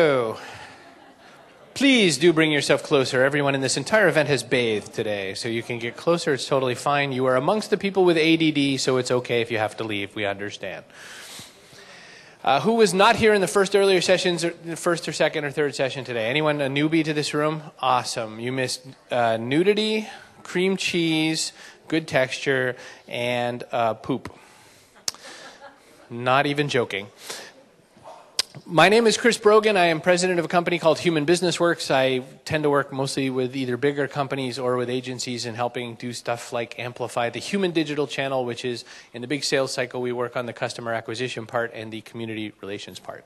Oh, please do bring yourself closer. Everyone in this entire event has bathed today, so you can get closer. It's totally fine. You are amongst the people with ADD, so it's okay if you have to leave. We understand. Who was not here in the earlier sessions, or the first or second or third session today? Anyone a newbie to this room? Awesome. You missed nudity, cream cheese, good texture, and poop. Not even joking. My name is Chris Brogan. I am president of a company called Human Business Works. I tend to work mostly with either bigger companies or with agencies in helping do stuff like amplify the human digital channel, which is in the big sales cycle, we work on the customer acquisition part and the community relations part.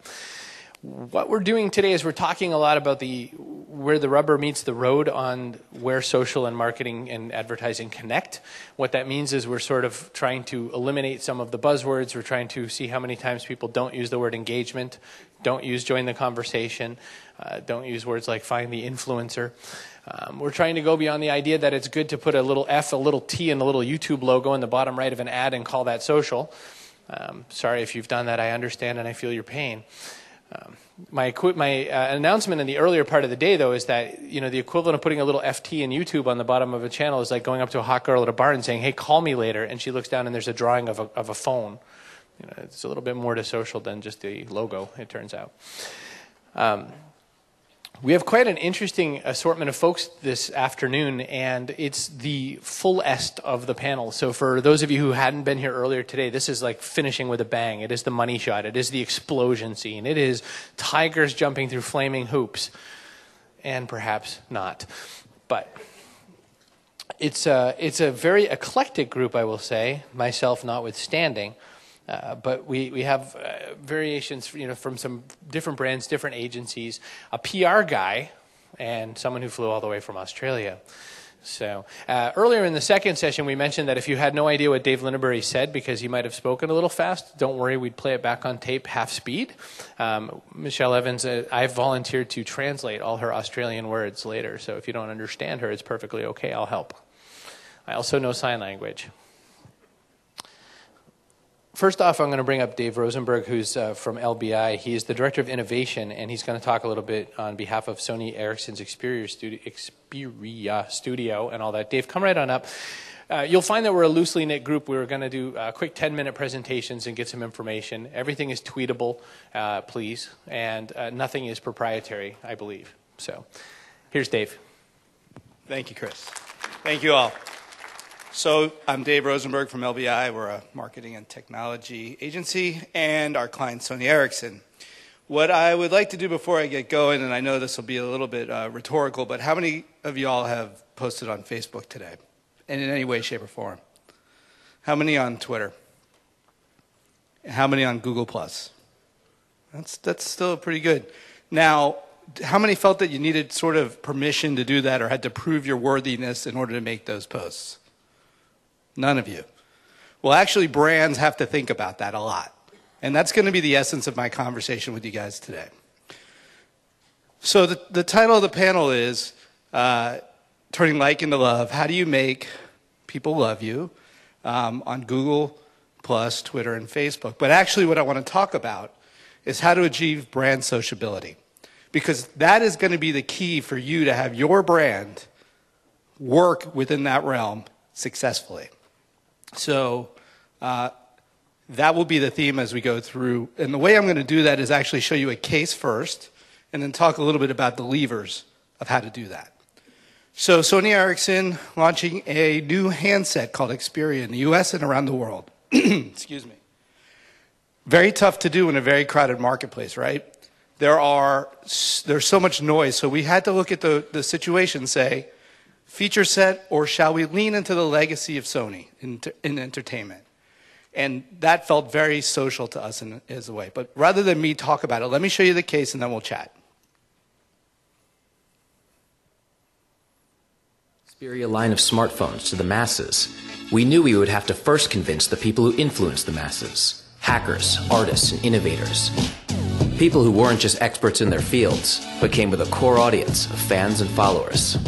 What we're doing today is we're talking a lot about where the rubber meets the road on where social and marketing and advertising connect. What that means is we're sort of trying to eliminate some of the buzzwords. We're trying to see how many times people don't use the word engagement, don't use join the conversation, don't use words like find the influencer. We're trying to go beyond the idea that it's good to put a little F, a little T, and a little YouTube logo in the bottom right of an ad and call that social. Sorry if you've done that. I understand and I feel your pain. My announcement in the earlier part of the day, though, is that the equivalent of putting a little FT in YouTube on the bottom of a channel is like going up to a hot girl at a bar and saying, "Hey, call me later," and she looks down and there's a drawing of a phone. It's a little bit more to social than just the logo, it turns out. We have quite an interesting assortment of folks this afternoon, and it's the fullest of the panel. So for those of you who hadn't been here earlier today, this is like finishing with a bang. It is the money shot. It is the explosion scene. It is tigers jumping through flaming hoops, and perhaps not. But it's a very eclectic group, I will say, myself notwithstanding. But we have variations, from some different brands, different agencies, a PR guy, and someone who flew all the way from Australia. So earlier in the second session, we mentioned that if you had no idea what Dave Lindenberry said because he might have spoken a little fast, don't worry, we'd play it back on tape half speed. Michelle Evans, I've volunteered to translate all her Australian words later, so if you don't understand her, it's perfectly okay, I'll help. I also know sign language. First off, I'm going to bring up Dave Rosenberg, who's from LBI. He's the Director of Innovation, and he's going to talk a little bit on behalf of Sony Ericsson's Xperia Studio and all that. Dave, come right on up. You'll find that we're a loosely knit group. We're going to do quick 10-minute presentations and get some information. Everything is tweetable, please, and nothing is proprietary, I believe. So here's Dave. Thank you, Chris. Thank you all. So I'm Dave Rosenberg from LBI. We're a marketing and technology agency, and our client, Sony Ericsson. What I would like to do before I get going, and I know this will be a little bit rhetorical, but how many of you all have posted on Facebook today? And in any way, shape, or form? How many on Twitter? How many on Google+? That's still pretty good. Now, how many felt that you needed sort of permission to do that or had to prove your worthiness in order to make those posts? None of you. Well, actually, brands have to think about that a lot. And that's going to be the essence of my conversation with you guys today. So the title of the panel is Turning Like into Love. How do you make people love you on Google+, Twitter, and Facebook? But actually, what I want to talk about is how to achieve brand sociability. Because that is going to be the key for you to have your brand work within that realm successfully. So that will be the theme as we go through. And the way I'm going to do that is actually show you a case first and then talk a little bit about the levers of how to do that. So Sony Ericsson launching a new handset called Xperia in the US and around the world. Excuse me. Very tough to do in a very crowded marketplace, right? There's so much noise. So we had to look at the situation, say, feature set, or shall we lean into the legacy of Sony in entertainment? And that felt very social to us as a way. But rather than me talk about it, let me show you the case and then we'll chat. Xperia line of smartphones to the masses. We knew we would have to first convince the people who influence the masses. Hackers, artists, and innovators. People who weren't just experts in their fields, but came with a core audience of fans and followers.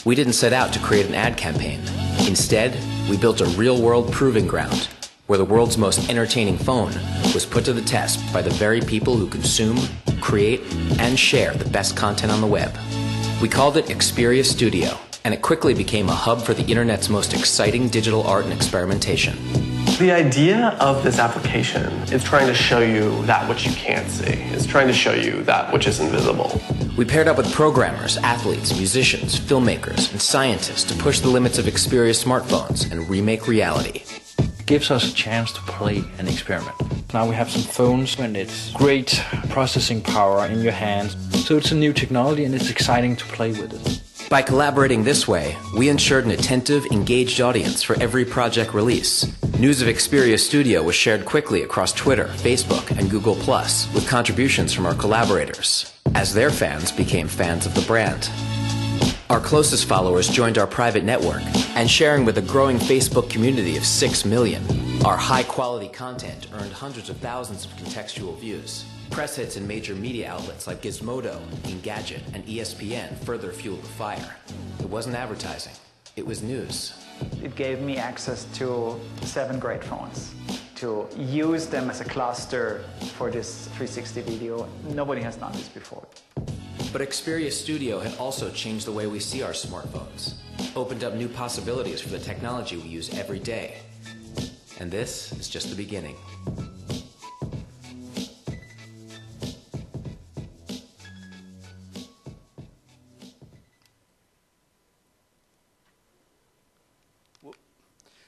We didn't set out to create an ad campaign. Instead, we built a real-world proving ground where the world's most entertaining phone was put to the test by the very people who consume, create, and share the best content on the web. We called it Xperia Studio, and it quickly became a hub for the internet's most exciting digital art and experimentation. The idea of this application is trying to show you that which you can't see. It's trying to show you that which is invisible. We paired up with programmers, athletes, musicians, filmmakers, and scientists to push the limits of Xperia smartphones and remake reality. It gives us a chance to play and experiment. Now we have some phones and it's great processing power in your hands. So it's a new technology and it's exciting to play with it. By collaborating this way, we ensured an attentive, engaged audience for every project release. News of Xperia Studio was shared quickly across Twitter, Facebook, and Google+, with contributions from our collaborators, as their fans became fans of the brand. Our closest followers joined our private network, and sharing with a growing Facebook community of 6 million, our high-quality content earned hundreds of thousands of contextual views. Press hits in major media outlets like Gizmodo, Engadget, and ESPN further fueled the fire. It wasn't advertising, it was news. It gave me access to 7 great phones, to use them as a cluster for this 360 video. Nobody has done this before. But Xperia Studio had also changed the way we see our smartphones, opened up new possibilities for the technology we use every day. And this is just the beginning.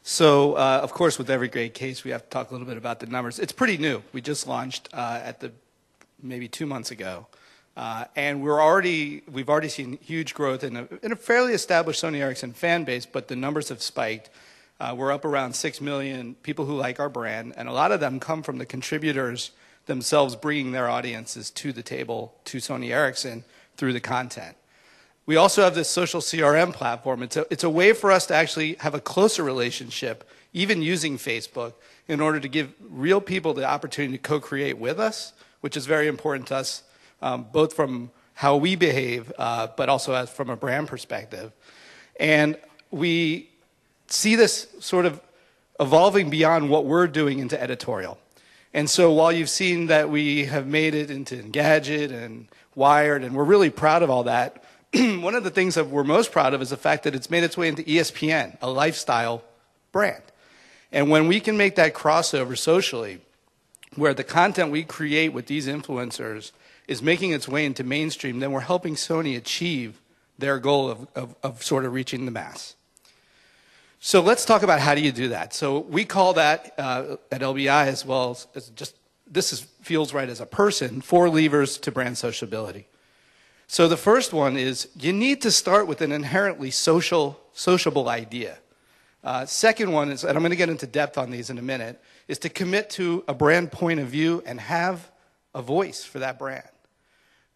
So, of course, with every great case, we have to talk a little bit about the numbers. It's pretty new. We just launched maybe 2 months ago. And we've already seen huge growth in a fairly established Sony Ericsson fan base, but the numbers have spiked. We're up around 6 million people who like our brand, and a lot of them come from the contributors themselves bringing their audiences to the table, to Sony Ericsson, through the content. We also have this social CRM platform. It's a way for us to actually have a closer relationship, even using Facebook, in order to give real people the opportunity to co-create with us, which is very important to us, both from how we behave, but also from a brand perspective. And we see this sort of evolving beyond what we're doing into editorial. And so while you've seen that we have made it into Engadget and Wired, and we're really proud of all that, one of the things that we're most proud of is the fact that it's made its way into ESPN, a lifestyle brand. And when we can make that crossover socially, where the content we create with these influencers is making its way into mainstream, then we're helping Sony achieve their goal of sort of reaching the mass. So let's talk about how do you do that. So we call that at LBI as well as just, feels right as a person, 4 levers to brand sociability. So the first one is you need to start with an inherently sociable idea. Second one is, and I'm going to get into depth on these in a minute, is to commit to a brand point of view and have a voice for that brand.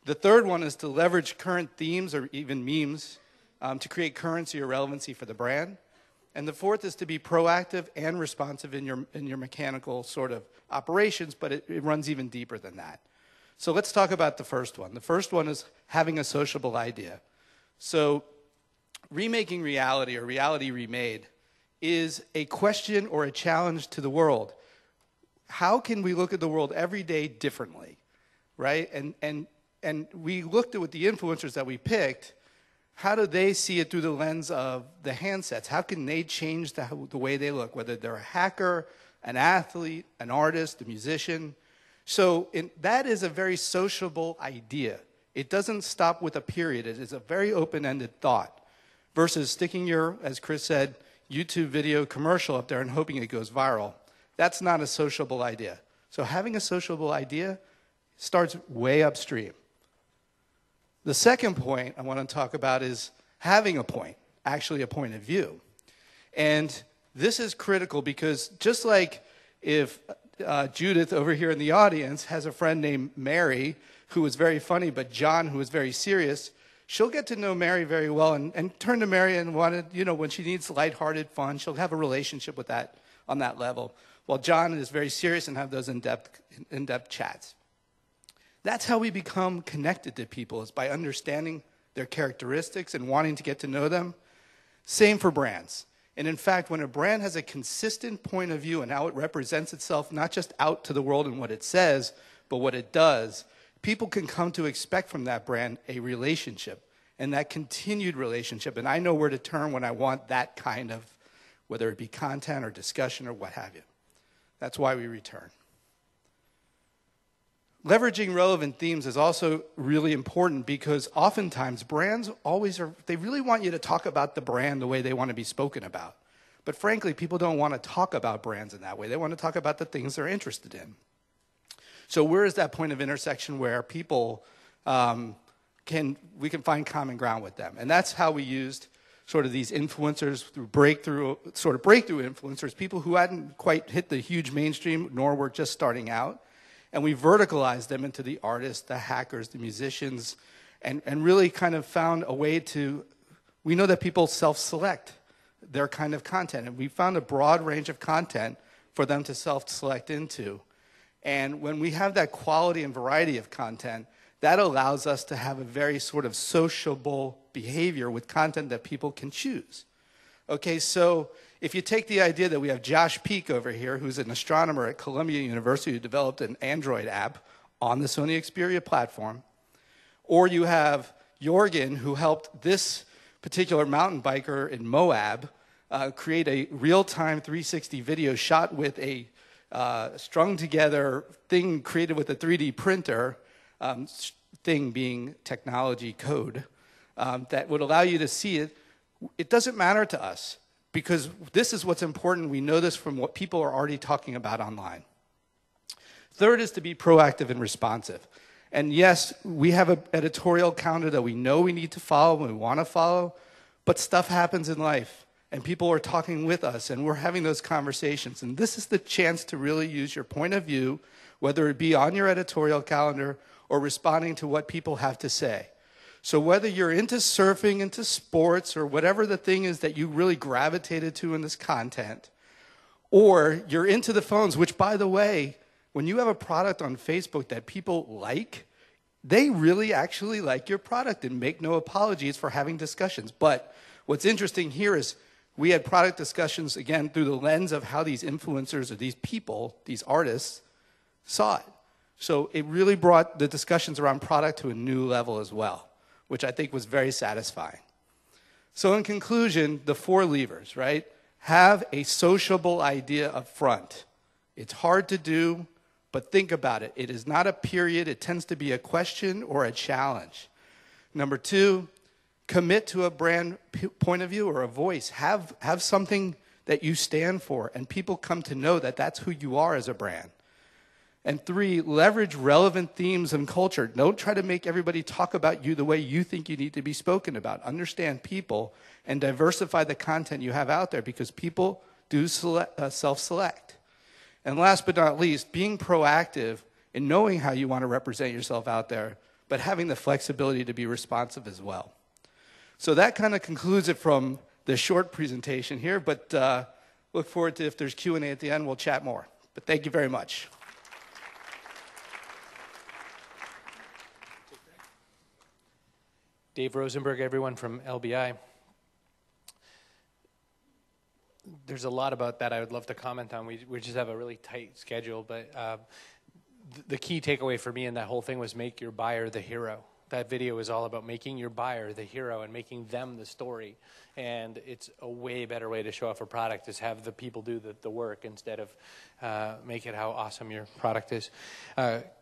The third one is to leverage current themes or even memes to create currency or relevancy for the brand. And the fourth is to be proactive and responsive in your mechanical sort of operations, but it runs even deeper than that. So let's talk about the first one. The first one is having a sociable idea. So remaking reality or reality remade is a question or a challenge to the world. How can we look at the world every day differently, right? And we looked at with the influencers that we picked, how do they see it through the lens of the handsets? How can they change the way they look, whether they're a hacker, an athlete, an artist, a musician? So that is a very sociable idea. It doesn't stop with a period. It is a very open-ended thought versus sticking your, as Chris said, YouTube video commercial up there and hoping it goes viral. That's not a sociable idea. So having a sociable idea starts way upstream. The second point I want to talk about is having a point, actually a point of view. And this is critical because just like if Judith over here in the audience has a friend named Mary who is very funny, but John who is very serious, she'll get to know Mary very well and turn to Mary and want to, when she needs lighthearted fun, she'll have a relationship with that on that level. While John is very serious and have those in-depth chats. That's how we become connected to people, is by understanding their characteristics and wanting to get to know them. Same for brands. And in fact, when a brand has a consistent point of view and how it represents itself, not just out to the world and what it says, but what it does, people can come to expect from that brand a relationship, and that continued relationship. And I know where to turn when I want that kind of, whether it be content or discussion or what have you. That's why we return. Leveraging relevant themes is also really important because oftentimes brands they really want you to talk about the brand the way they want to be spoken about. But frankly, people don't want to talk about brands in that way. They want to talk about the things they're interested in. So where is that point of intersection where people we can find common ground with them? And that's how we used sort of these influencers through breakthrough influencers, people who hadn't quite hit the huge mainstream nor were just starting out. And we verticalized them into the artists, the hackers, the musicians, and really kind of found a way we know that people self-select their kind of content. And we found a broad range of content for them to self-select into. And when we have that quality and variety of content, that allows us to have a very sort of sociable behavior with content that people can choose. Okay, so if you take the idea that we have Josh Peak over here, who's an astronomer at Columbia University who developed an Android app on the Sony Xperia platform, or you have Jorgen, who helped this particular mountain biker in Moab create a real-time 360 video shot with a strung together thing created with a 3D printer, thing being technology code, that would allow you to see it. It doesn't matter to us because this is what's important. We know this from what people are already talking about online. Third is to be proactive and responsive. And yes, we have an editorial calendar that we know we need to follow and we want to follow, but stuff happens in life. And people are talking with us, and we're having those conversations. And this is the chance to really use your point of view, whether it be on your editorial calendar or responding to what people have to say. So whether you're into surfing, into sports, or whatever the thing is that you really gravitated to in this content, or you're into the phones, which, by the way, when you have a product on Facebook that people like, they really actually like your product and make no apologies for having discussions. But what's interesting here is we had product discussions, again, through the lens of how these influencers or these people, these artists, saw it. So it really brought the discussions around product to a new level as well, which I think was very satisfying. So in conclusion, the 4 levers, right? Have a sociable idea up front. It's hard to do, but think about it. It is not a period. It tends to be a question or a challenge. Number 2, commit to a brand point of view or a voice. Have something that you stand for, and people come to know that that's who you are as a brand. And 3, leverage relevant themes and culture. Don't try to make everybody talk about you the way you think you need to be spoken about. Understand people and diversify the content you have out there because people do self-select. And last but not least, being proactive in knowing how you want to represent yourself out there, but having the flexibility to be responsive as well. So that kind of concludes it from the short presentation here, but look forward to if there's Q&A at the end, we'll chat more. But thank you very much. Dave Rosenberg, everyone from LBI. There's a lot about that I would love to comment on. We just have a really tight schedule, but the key takeaway for me in that whole thing was make your buyer the hero. That video is all about making your buyer the hero and making them the story. And it's a way better way to show off a product is have the people do the work instead of make it how awesome your product is.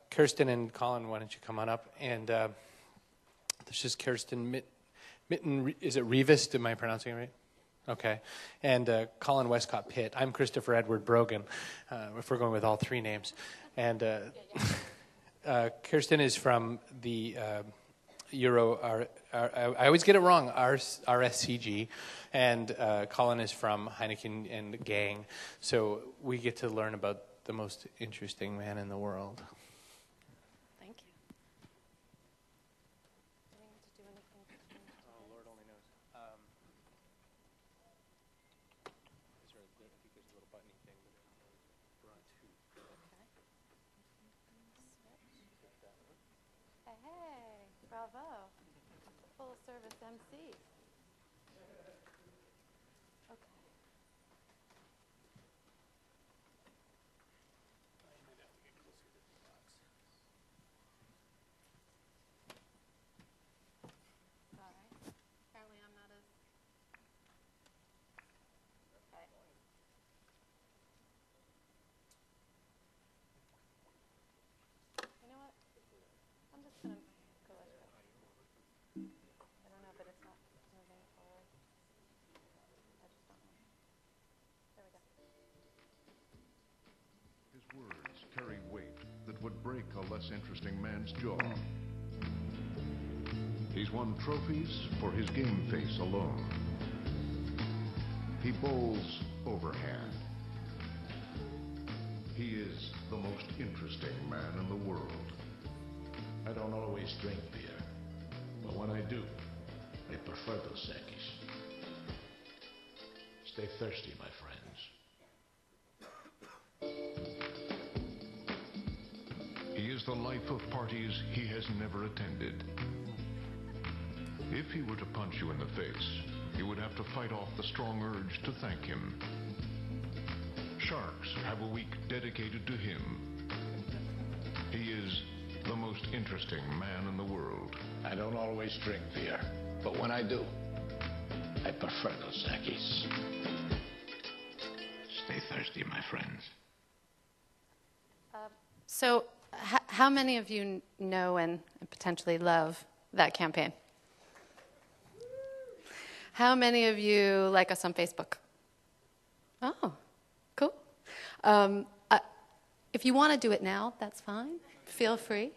Kirsten and Colin, why don't you come on up? And this is Kirsten Mitten, is it Rivas? Am I pronouncing it right? Okay. And Colin Westcott Pitt. I'm Christopher Edward Brogan, if we're going with all 3 names. And Kirsten is from the Euro, I always get it wrong, RSCG, and Colin is from Heineken and Gang. So we get to learn about the most interesting man in the world. Thank you. Do I need to do anything? Oh, Lord only knows. Is there I think there's a little button thing, but we're on 2. Hey, bravo. Full service MC. Okay. Words carry weight that would break a less interesting man's jaw. He's won trophies for his game face alone. He bowls overhand. He is the most interesting man in the world. I don't always drink beer, but when I do, I prefer Dos Equis. Stay thirsty, my friends. He is the life of parties he has never attended. If he were to punch you in the face, you would have to fight off the strong urge to thank him. Sharks have a week dedicated to him. He is the most interesting man in the world. I don't always drink beer, but when I do, I prefer Dos Equis. Stay thirsty, my friends. So, how many of you know and potentially love that campaign? How many of you like us on Facebook? Oh, cool. If you want to do it now, that's fine. Feel free.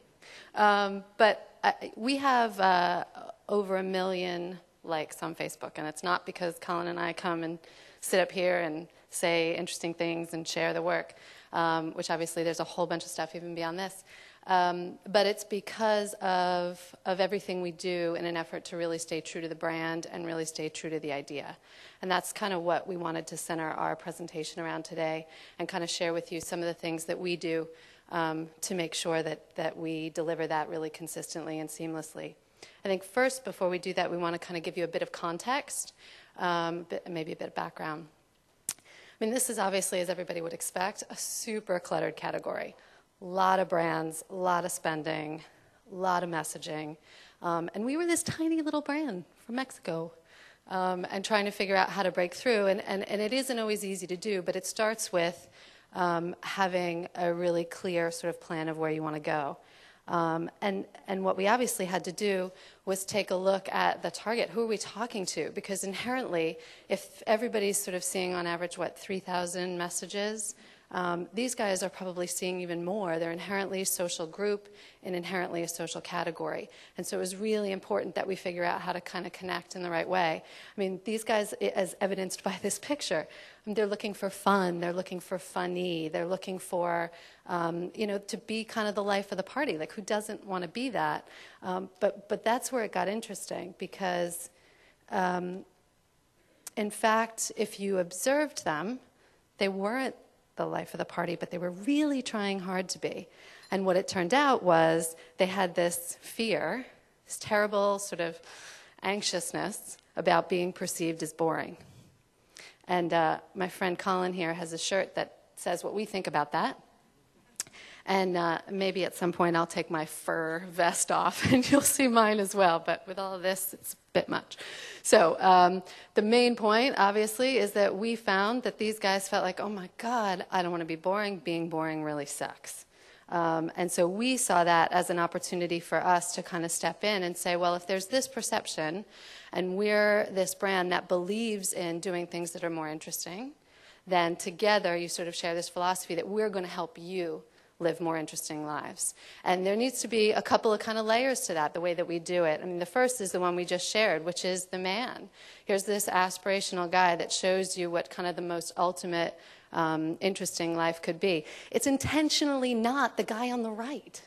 But we have over 1 million likes on Facebook, and it's not because Colin and I come and sit up here and say interesting things and share the work, which obviously there's a whole bunch of stuff even beyond this. But it's because of everything we do in an effort to really stay true to the brand and really stay true to the idea. And that's kind of what we wanted to center our presentation around today and kind of share with you some of the things that we do to make sure that we deliver that really consistently and seamlessly. I think first, before we do that, we want to kind of give you a bit of context, maybe a bit of background. I mean, this is obviously, as everybody would expect, a super cluttered category. A lot of brands, a lot of spending, a lot of messaging. And we were this tiny little brand from Mexico and trying to figure out how to break through. And it isn't always easy to do, but it starts with having a really clear sort of plan of where you want to go. And what we obviously had to do was take a look at the target. Who are we talking to? Because inherently, if everybody's sort of seeing on average, 3,000 messages, these guys are probably seeing even more. They're inherently a social group and inherently a social category. And so it was really important that we figure out how to kind of connect in the right way. I mean, these guys, as evidenced by this picture, they're looking for fun. They're looking for funny. They're looking for, to be kind of the life of the party. Like, who doesn't want to be that? But that's where it got interesting because, in fact, if you observed them, they weren't the life of the party, but they were really trying hard to be. And what it turned out was they had this fear, this terrible sort of anxiousness about being perceived as boring. And my friend Colin here has a shirt that says what we think about that. And maybe at some point I'll take my fur vest off and you'll see mine as well. But with all of this, it's a bit much. So the main point, obviously, is that we found that these guys felt like, oh my God, I don't want to be boring. Being boring really sucks. And so we saw that as an opportunity for us to kind of step in and say, well, if there's this perception and we're this brand that believes in doing things that are more interesting, then together you sort of share this philosophy that we're going to help you live more interesting lives. And there needs to be a couple of kind of layers to that, the way that we do it. I mean, the first is the one we just shared, which is the man. Here's this aspirational guy that shows you what kind of the most ultimate interesting life could be. It's intentionally not the guy on the right.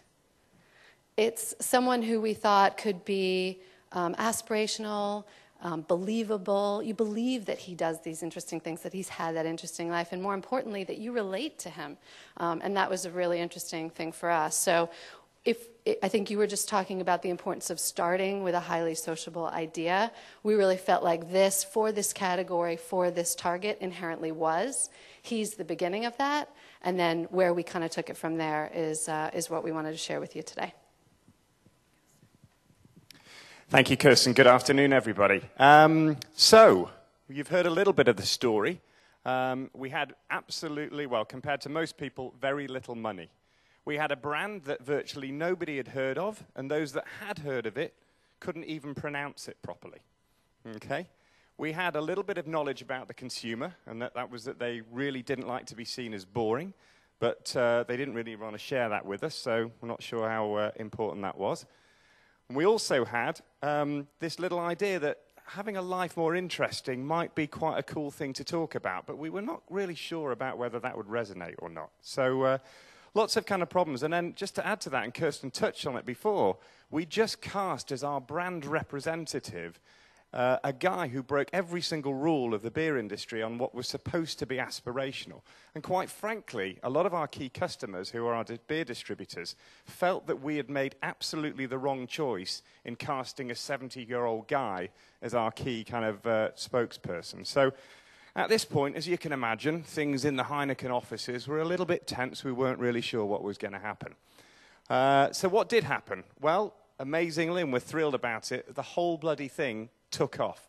It's someone who we thought could be aspirational, believable. You believe that he does these interesting things, that he's had that interesting life, and more importantly, that you relate to him. And that was a really interesting thing for us. So I think you were just talking about the importance of starting with a highly sociable idea. We really felt like this, for this category, for this target, inherently was. He's the beginning of that, and then where we kind of took it from there is what we wanted to share with you today. Thank you, Kirsten. Good afternoon, everybody. So, you've heard a little bit of the story. We had absolutely, well, compared to most people, very little money. We had a brand that virtually nobody had heard of, and those that had heard of it couldn't even pronounce it properly. Okay? We had a little bit of knowledge about the consumer, and that was that they really didn't like to be seen as boring. but they didn't really want to share that with us, so we're not sure how important that was. And we also had this little idea that having a life more interesting might be quite a cool thing to talk about, but we were not really sure about whether that would resonate or not. So lots of kind of problems. And then just to add to that, and Kirsten touched on it before, we just cast as our brand representative a guy who broke every single rule of the beer industry on what was supposed to be aspirational. And quite frankly, a lot of our key customers, who are our beer distributors, felt that we had made absolutely the wrong choice in casting a 70-year-old guy as our key kind of spokesperson. So at this point, as you can imagine, things in the Heineken offices were a little bit tense. We weren't really sure what was going to happen. So what did happen? Well, amazingly, and we're thrilled about it, the whole bloody thing took off.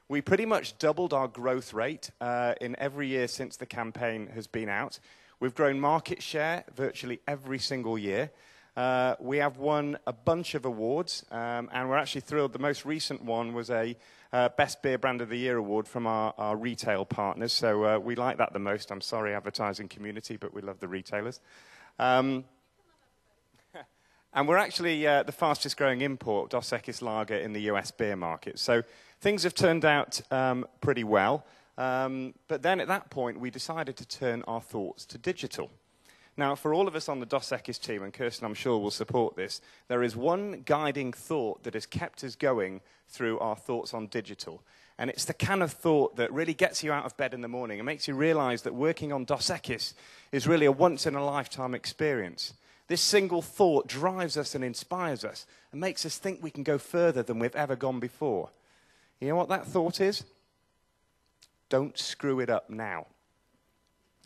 We pretty much doubled our growth rate in every year since the campaign has been out. We've grown market share virtually every single year. We have won a bunch of awards, and we're actually thrilled. The most recent one was a Best Beer Brand of the Year award from our retail partners, so we like that the most. I'm sorry, advertising community, but we love the retailers. And we're actually the fastest growing import Dos Equis lager in the US beer market. So things have turned out pretty well. But then at that point, we decided to turn our thoughts to digital. Now, for all of us on the Dos Equis team, and Kirsten, I'm sure, will support this, there is one guiding thought that has kept us going through our thoughts on digital. And it's the kind of thought that really gets you out of bed in the morning and makes you realize that working on Dos Equis is really a once-in-a-lifetime experience. This single thought drives us and inspires us and makes us think we can go further than we've ever gone before. You know what that thought is? Don't screw it up now.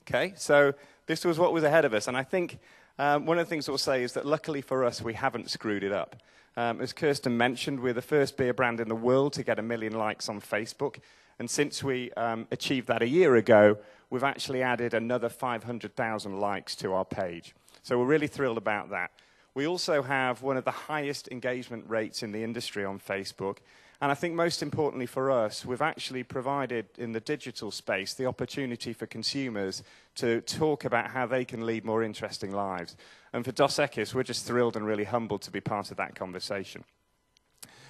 Okay, so this was what was ahead of us, and I think one of the things we'll say is that luckily for us, we haven't screwed it up. As Kirsten mentioned, we're the first beer brand in the world to get 1 million likes on Facebook, and since we achieved that a year ago, we've actually added another 500,000 likes to our page. So we're really thrilled about that. We also have one of the highest engagement rates in the industry on Facebook. And I think most importantly for us, we've actually provided in the digital space the opportunity for consumers to talk about how they can lead more interesting lives. And for Dos Equis, we're just thrilled and really humbled to be part of that conversation.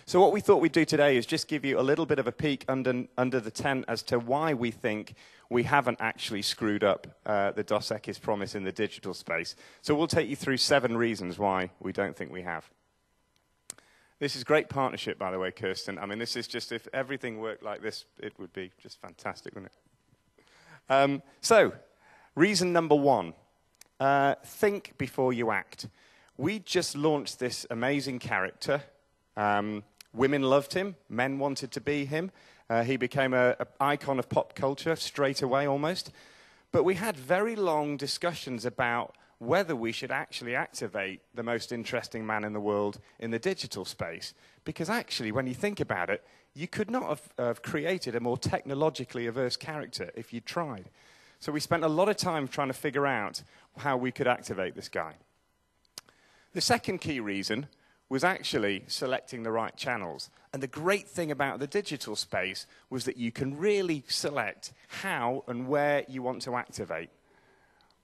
So what we thought we'd do today is just give you a little bit of a peek under the tent as to why we think we haven't actually screwed up the Dos Equis promise in the digital space. So we'll take you through 7 reasons why we don't think we have. This is great partnership, by the way, Kirsten. I mean, this is just, if everything worked like this, it would be just fantastic, wouldn't it? So, reason number 1, think before you act. We just launched this amazing character. Women loved him. Men wanted to be him. He became an icon of pop culture straight away almost. But we had very long discussions about whether we should actually activate the most interesting man in the world in the digital space. Because actually, when you think about it, you could not have created a more technologically averse character if you'd tried. So we spent a lot of time trying to figure out how we could activate this guy. The second key reason was actually selecting the right channels. And the great thing about the digital space was that you can really select how and where you want to activate.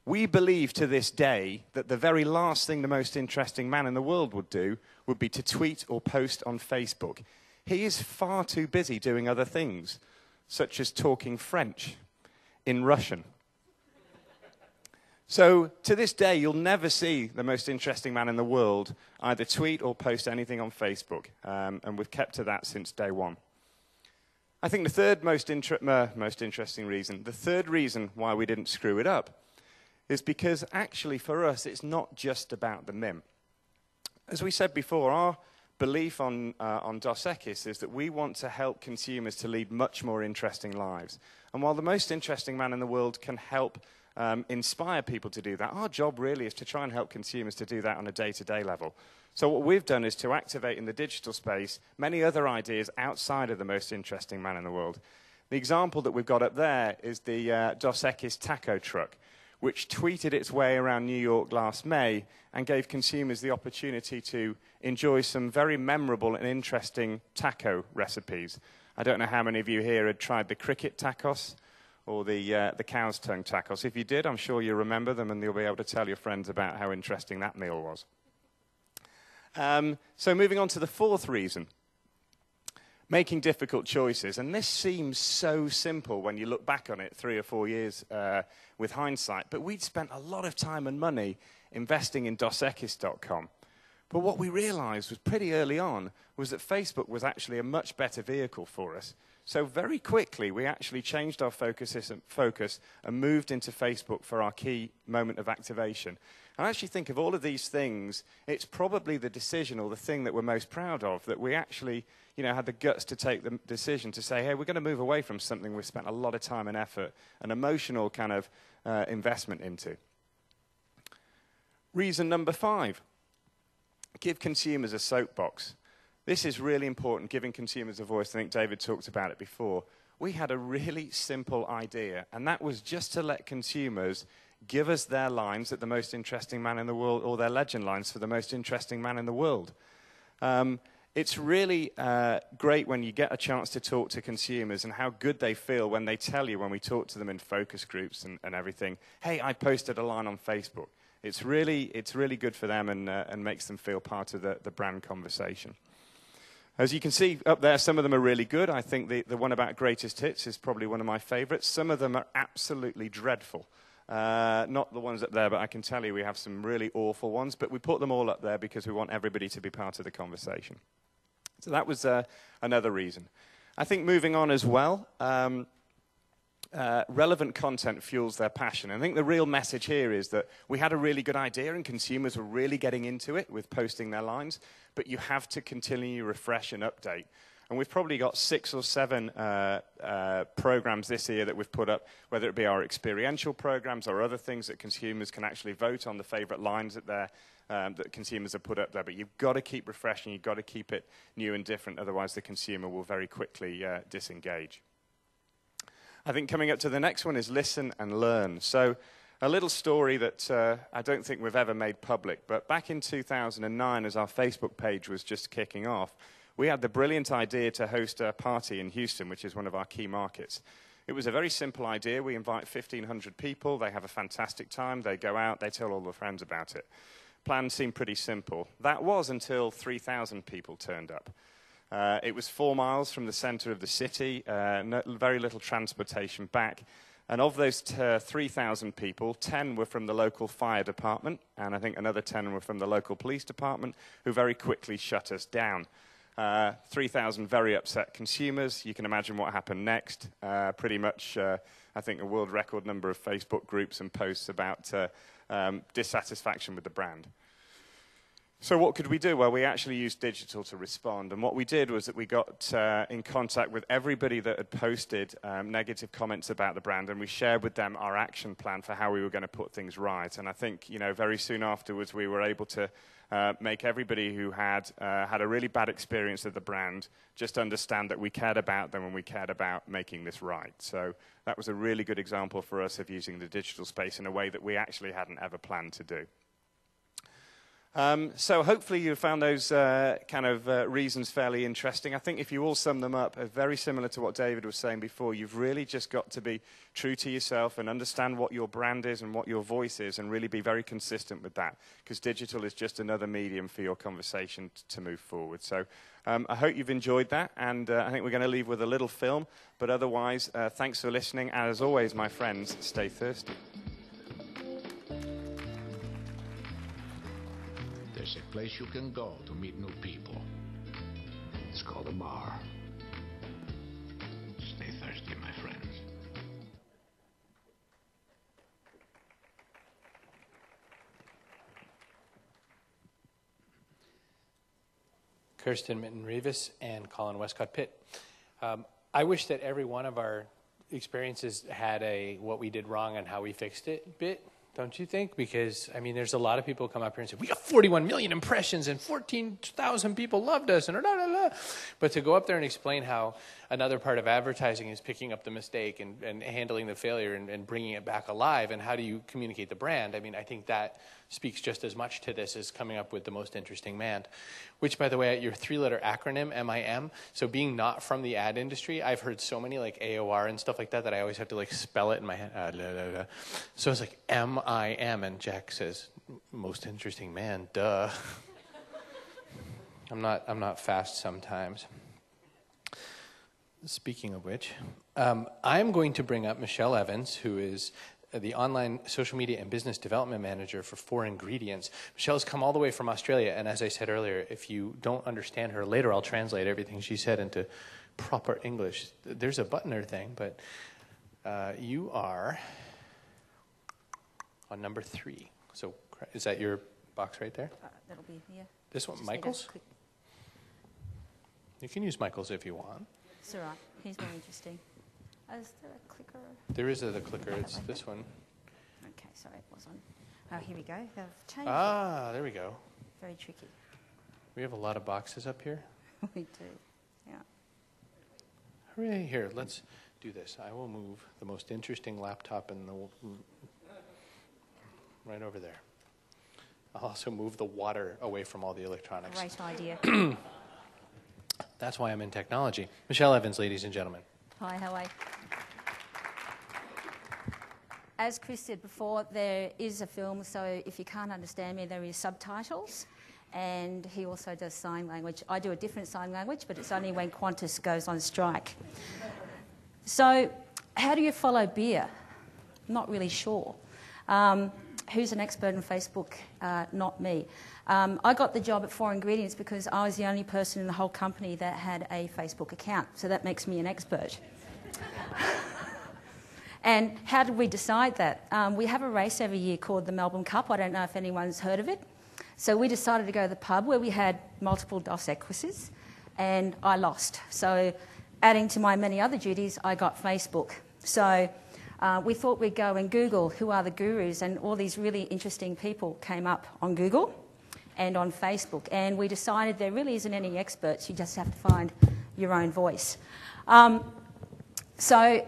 We believe to this day that the very last thing the most interesting man in the world would do would be to tweet or post on Facebook. He is far too busy doing other things, such as talking French in Russian. So, to this day, you'll never see the most interesting man in the world either tweet or post anything on Facebook, and we've kept to that since day one. I think the third most interesting reason, the third reason why we didn't screw it up, is because actually for us, it's not just about the MIM. As we said before, our belief on Dos Equis is that we want to help consumers to lead much more interesting lives. And while the most interesting man in the world can help inspire people to do that, our job really is to try and help consumers to do that on a day-to-day level. So what we've done is to activate in the digital space many other ideas outside of the most interesting man in the world. The example that we've got up there is the Dos Equis taco truck, which tweeted its way around New York last May and gave consumers the opportunity to enjoy some very memorable and interesting taco recipes. I don't know how many of you here had tried the cricket tacos or the cow's tongue tacos. If you did, I'm sure you remember them, and you'll be able to tell your friends about how interesting that meal was. So moving on to the fourth reason, making difficult choices. And this seems so simple when you look back on it 3 or 4 years with hindsight, but we'd spent a lot of time and money investing in DosEquis.com. But what we realized was pretty early on was that Facebook was actually a much better vehicle for us. So very quickly, we actually changed our focus and moved into Facebook for our key moment of activation. And I actually think of all of these things, it's probably the decision or the thing that we're most proud of, that we actually, had the guts to take the decision to say, hey, we're going to move away from something we've spent a lot of time and effort and emotional kind of investment into. Reason number 5. Give consumers a soapbox. This is really important, giving consumers a voice. I think David talked about it before. We had a really simple idea, and that was just to let consumers give us their lines at the most interesting man in the world, or their legend lines for the most interesting man in the world. It's really great when you get a chance to talk to consumers and how good they feel when they tell you, when we talk to them in focus groups and everything, hey, I posted a line on Facebook. It's really good for them and makes them feel part of the brand conversation. As you can see up there, some of them are really good. I think the one about greatest hits is probably one of my favorites. Some of them are absolutely dreadful. Not the ones up there, but I can tell you we have some really awful ones. But we put them all up there because we want everybody to be part of the conversation. So that was another reason. I think moving on as well, relevant content fuels their passion. I think the real message here is that we had a really good idea and consumers were really getting into it with posting their lines, but you have to continually refresh and update. And we've probably got 6 or 7 programs this year that we've put up, whether it be our experiential programs or other things that consumers can actually vote on the favorite lines that consumers have put up there. But you've got to keep refreshing, you've got to keep it new and different, otherwise the consumer will very quickly disengage. I think coming up to the next one is listen and learn. So a little story that I don't think we've ever made public, but back in 2009, as our Facebook page was just kicking off, we had the brilliant idea to host a party in Houston, which is one of our key markets. It was a very simple idea. We invite 1,500 people. They have a fantastic time. They go out. They tell all their friends about it. Plan seemed pretty simple. That was until 3,000 people turned up. It was 4 miles from the center of the city, very little transportation back. And of those 3,000 people, 10 were from the local fire department, and I think another 10 were from the local police department, who very quickly shut us down. 3,000 very upset consumers. You can imagine what happened next. Pretty much, I think, a world record number of Facebook groups and posts about dissatisfaction with the brand. So what could we do? Well, we actually used digital to respond. And what we did was that we got in contact with everybody that had posted negative comments about the brand, and we shared with them our action plan for how we were going to put things right. And I think, very soon afterwards, we were able to make everybody who had a really bad experience of the brand just understand that we cared about them and we cared about making this right. So that was a really good example for us of using the digital space in a way that we actually hadn't ever planned to do. So hopefully you found those reasons fairly interesting. I think if you all sum them up, very similar to what David was saying before, you've really just got to be true to yourself and understand what your brand is and what your voice is and really be very consistent with that, because digital is just another medium for your conversation to move forward. So I hope you've enjoyed that, and I think we're going to leave with a little film, but otherwise, thanks for listening, and as always, my friends, stay thirsty. There's a place you can go to meet new people. It's called a bar. Stay thirsty, my friends. Kirsten Minton-Rivas and Colin Westcott-Pitt. I wish that every one of our experiences had a what we did wrong and how we fixed it bit. Don't you think? Because, there's a lot of people who come up here and say, we got 41 million impressions and 14,000 people loved us, and blah, blah, blah. But to go up there and explain how another part of advertising is picking up the mistake and handling the failure and bringing it back alive, and how do you communicate the brand, I think speaks just as much to this as coming up with the most interesting man, which, by the way, your 3-letter acronym, MIM, so being not from the ad industry, I've heard so many like AOR and stuff like that I always have to like spell it in my head. So it's like MIM, and Jack says, most interesting man, duh. I'm not fast sometimes. Speaking of which, I'm going to bring up Michelle Evans, who is the online social media and business development manager for 4 Ingredients. Michelle's come all the way from Australia, and as I said earlier, if you don't understand her, later I'll translate everything she said into proper English. There's a buttoner thing, but you are on number 3. So is that your box right there? That'll be here. This one, Michael's? You can use Michael's if you want. It's all right. He's more interesting. Is there a clicker? There is a clicker. It's this one. Okay, sorry, it was on. Oh, here we go. They've changed it. There we go. Very tricky. We have a lot of boxes up here. We do, yeah. Hooray, here, let's do this. I will move the most interesting laptop in the... right over there. I'll also move the water away from all the electronics. Great idea. That's why I'm in technology. Michelle Evans, ladies and gentlemen. Hi, how are you? As Chris said before, there is a film, so if you can't understand me, there is subtitles. And he also does sign language. I do a different sign language, but it's only when Qantas goes on strike. So, how do you follow beer? Not really sure. Who's an expert in Facebook? Not me. I got the job at 4 Ingredients because I was the only person in the whole company that had a Facebook account. So that makes me an expert. And how did we decide that? We have a race every year called the Melbourne Cup. I don't know if anyone's heard of it. So we decided to go to the pub where we had multiple Dos Equis, and I lost. So adding to my many other duties, I got Facebook. So we thought we'd go and Google who are the gurus, and all these really interesting people came up on Google and on Facebook. And we decided there really isn't any experts. You just have to find your own voice. So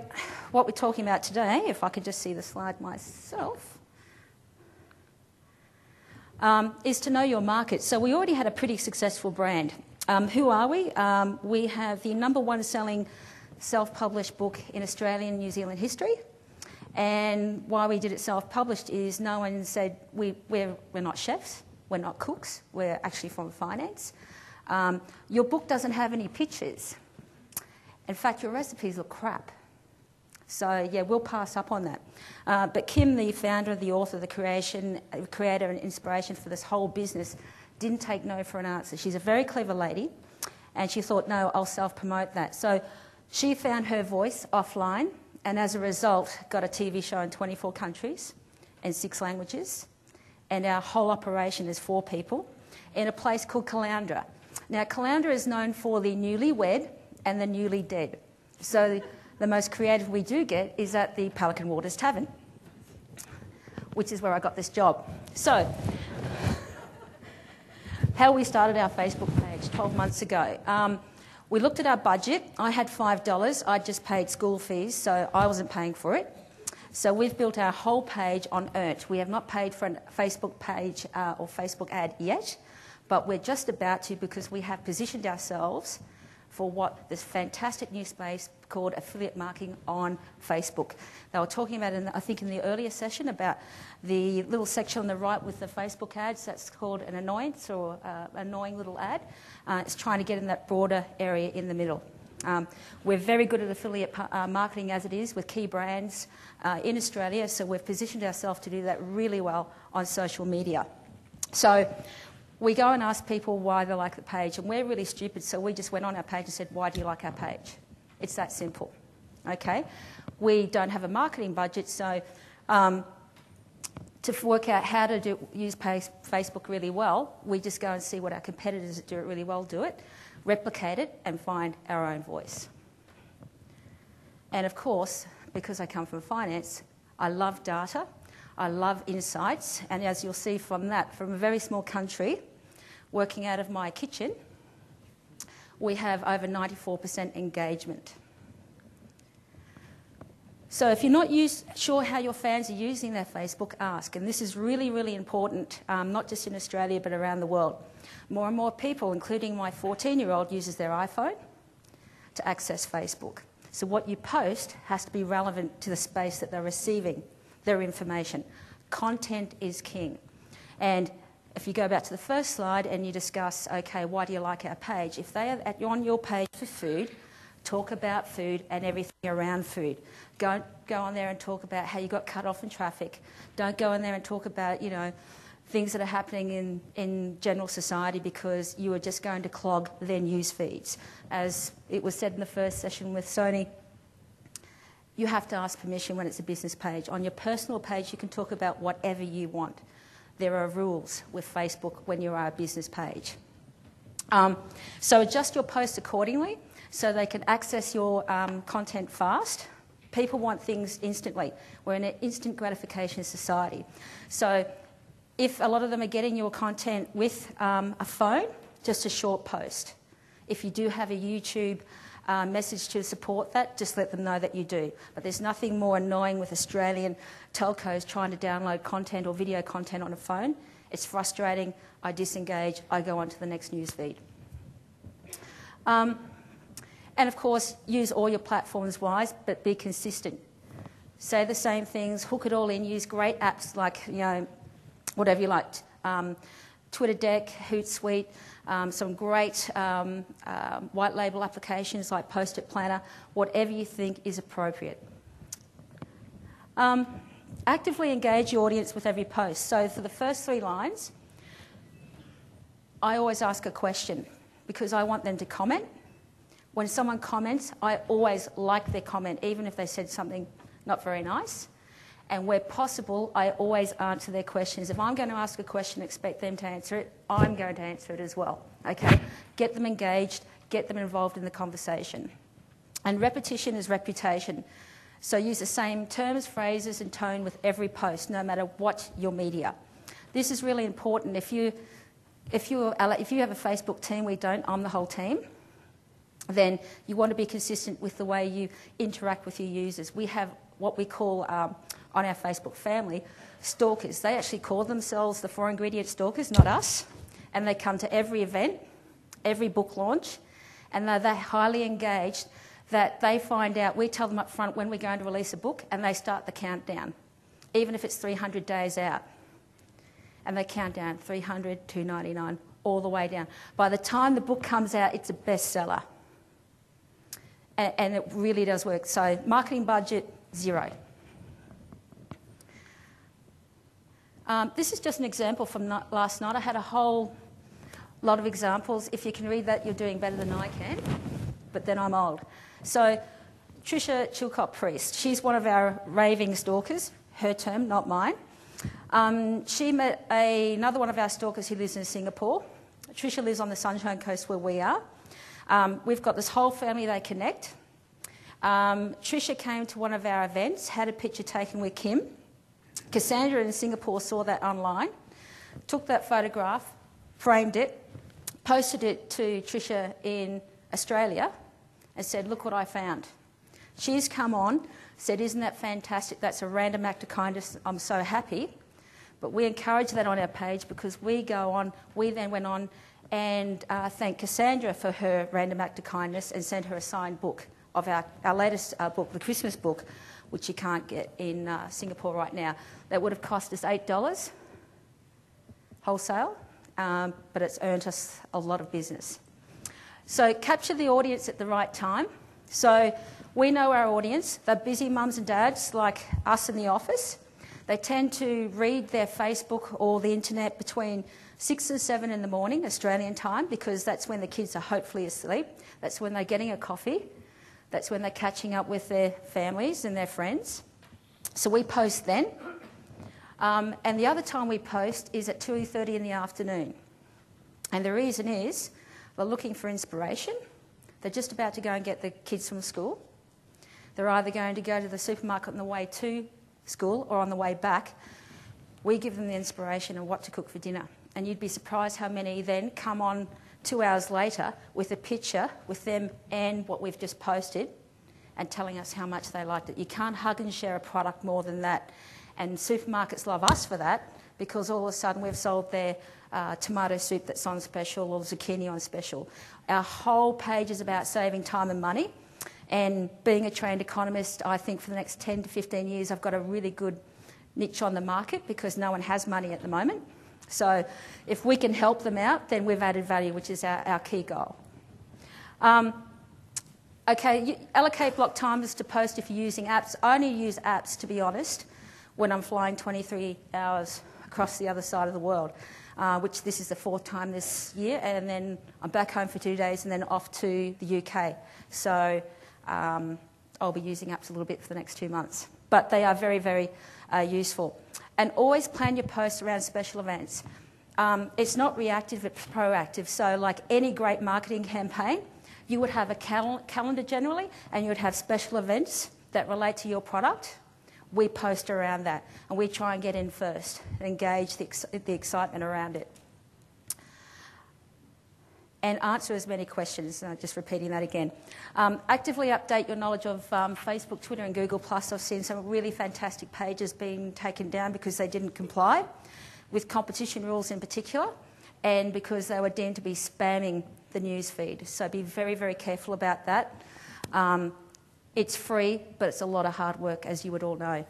what we're talking about today, if I could just see the slide myself, is to know your market. So we already had a pretty successful brand. Who are we? We have the #1 selling self-published book in Australian and New Zealand history. And why we did it self-published is no one said we're not chefs, we're not cooks, we're actually from finance. Your book doesn't have any pictures. In fact, your recipes look crap. So, yeah, we'll pass up on that. But Kim, the founder, the author, the creator and inspiration for this whole business, didn't take no for an answer. She's a very clever lady, and she thought, no, I'll self-promote that. So she found her voice offline, and as a result, got a TV show in 24 countries and 6 languages. And our whole operation is 4 people in a place called Caloundra. Now, Caloundra is known for the newlywed and the newly dead. So the most creative we do get is at the Pelican Waters Tavern, which is where I got this job. So, how we started our Facebook page 12 months ago. We looked at our budget. I had $5. I just paid school fees, so I wasn't paying for it. So we've built our whole page on Earnt. We have not paid for a Facebook page or Facebook ad yet, but we're just about to, because we have positioned ourselves for what this fantastic new space called affiliate marketing on Facebook. They were talking about, I think in the earlier session, about the little section on the right with the Facebook ads. That's called an annoyance or annoying little ad. It's trying to get in that broader area in the middle. We're very good at affiliate marketing as it is with key brands in Australia, so we've positioned ourselves to do that really well on social media. So we go and ask people why they like the page, and we're really stupid, so we just went on our page and said, why do you like our page? It's that simple, okay? We don't have a marketing budget, so to work out how to use Facebook really well, we just go and see what our competitors that do it really well do it, replicate it, and find our own voice. And of course, because I come from finance, I love data, I love insights, and as you'll see from that, from a very small country, working out of my kitchen, we have over 94% engagement. So if you're not sure how your fans are using their Facebook, ask. And this is really, really important, not just in Australia, but around the world. More and more people, including my 14-year-old, uses their iPhone to access Facebook. So what you post has to be relevant to the space that they're receiving their information. Content is king. And if you go back to the first slide and you discuss, okay, why do you like our page? If they are on your page for food, talk about food and everything around food. Don't go on there and talk about how you got cut off in traffic. Don't go on there and talk about, things that are happening in general society, because you are just going to clog their news feeds. As it was said in the first session with Sony, you have to ask permission when it's a business page. On your personal page, you can talk about whatever you want. There are rules with Facebook when you are a business page. So adjust your posts accordingly so they can access your content fast. People want things instantly. We're in an instant gratification society. So if a lot of them are getting your content with a phone, just a short post. If you do have a YouTube message to support that, just let them know that you do. But there's nothing more annoying with Australian telcos trying to download content or video content on a phone. It's frustrating. I disengage. I go on to the next news feed. And of course, use all your platforms wise, but be consistent. Say the same things, hook it all in, use great apps like, whatever you liked. Twitter Deck, Hootsuite, some great white label applications like Post-it Planner, whatever you think is appropriate. Actively engage your audience with every post. So for the first 3 lines, I always ask a question because I want them to comment. When someone comments, I always like their comment, even if they said something not very nice. And where possible, I always answer their questions. If I'm going to ask a question, expect them to answer it, I'm going to answer it as well. Okay? Get them engaged, get them involved in the conversation. And repetition is reputation. So use the same terms, phrases, and tone with every post, no matter what your media. This is really important. If you have a Facebook team, we don't, I'm the whole team, then you want to be consistent with the way you interact with your users. We have what we call, on our Facebook family, stalkers. They actually call themselves the 4-ingredient stalkers, not us. And they come to every event, every book launch, and they're highly engaged that they find out, we tell them up front when we're going to release a book, and they start the countdown, even if it's 300 days out. And they count down 300, 299, all the way down. By the time the book comes out, it's a bestseller. And it really does work. So marketing budget, 0. This is just an example from last night. I had a whole lot of examples. If you can read that, you're doing better than I can. But then I'm old. So Tricia Chilcott-Priest, she's one of our raving stalkers. Her term, not mine. She met another one of our stalkers who lives in Singapore. Tricia lives on the Sunshine Coast where we are. We've got this whole family, they connect. Tricia came to one of our events, had a picture taken with Kim. Cassandra in Singapore saw that online, took that photograph, framed it, posted it to Tricia in Australia and said, look what I found. She's come on, said, isn't that fantastic? That's a random act of kindness. I'm so happy. But we encourage that on our page because we then went on and thanked Cassandra for her random act of kindness and sent her a signed book of our latest book, the Christmas book, which you can't get in Singapore right now. That would have cost us $8 wholesale, but it's earned us a lot of business. So capture the audience at the right time. So we know our audience. They're busy mums and dads like us in the office. They tend to read their Facebook or the internet between 6 and 7 in the morning, Australian time, because that's when the kids are hopefully asleep. That's when they're getting a coffee. That's when they're catching up with their families and their friends. So we post then. And the other time we post is at 2:30 in the afternoon. And the reason is they're looking for inspiration. They're just about to go and get the kids from school. They're either going to go to the supermarket on the way to school or on the way back. We give them the inspiration of what to cook for dinner. And you'd be surprised how many then come on 2 hours later with a picture with them and what we've just posted and telling us how much they liked it. You can't hug and share a product more than that. And supermarkets love us for that, because all of a sudden we've sold their tomato soup that's on special, or zucchini on special. Our whole page is about saving time and money. And being a trained economist, I think for the next 10 to 15 years I've got a really good niche on the market, because no one has money at the moment. So if we can help them out, then we've added value, which is our key goal. Okay, you allocate block timers to post if you're using apps. I only use apps, to be honest, when I'm flying 23 hours across the other side of the world, which this is the 4th time this year, and then I'm back home for 2 days and then off to the UK. So I'll be using apps a little bit for the next 2 months. But they are very, very useful. And always plan your posts around special events. It's not reactive, it's proactive. So like any great marketing campaign, you would have a calendar generally, and you would have special events that relate to your product. We post around that, and we try and get in first and engage the excitement around it. And answer as many questions, just repeating that again. Actively update your knowledge of Facebook, Twitter and Google+. I've seen some really fantastic pages being taken down because they didn't comply with competition rules in particular, and because they were deemed to be spamming the news feed. So be very, very careful about that. It's free, but it's a lot of hard work, as you would all know.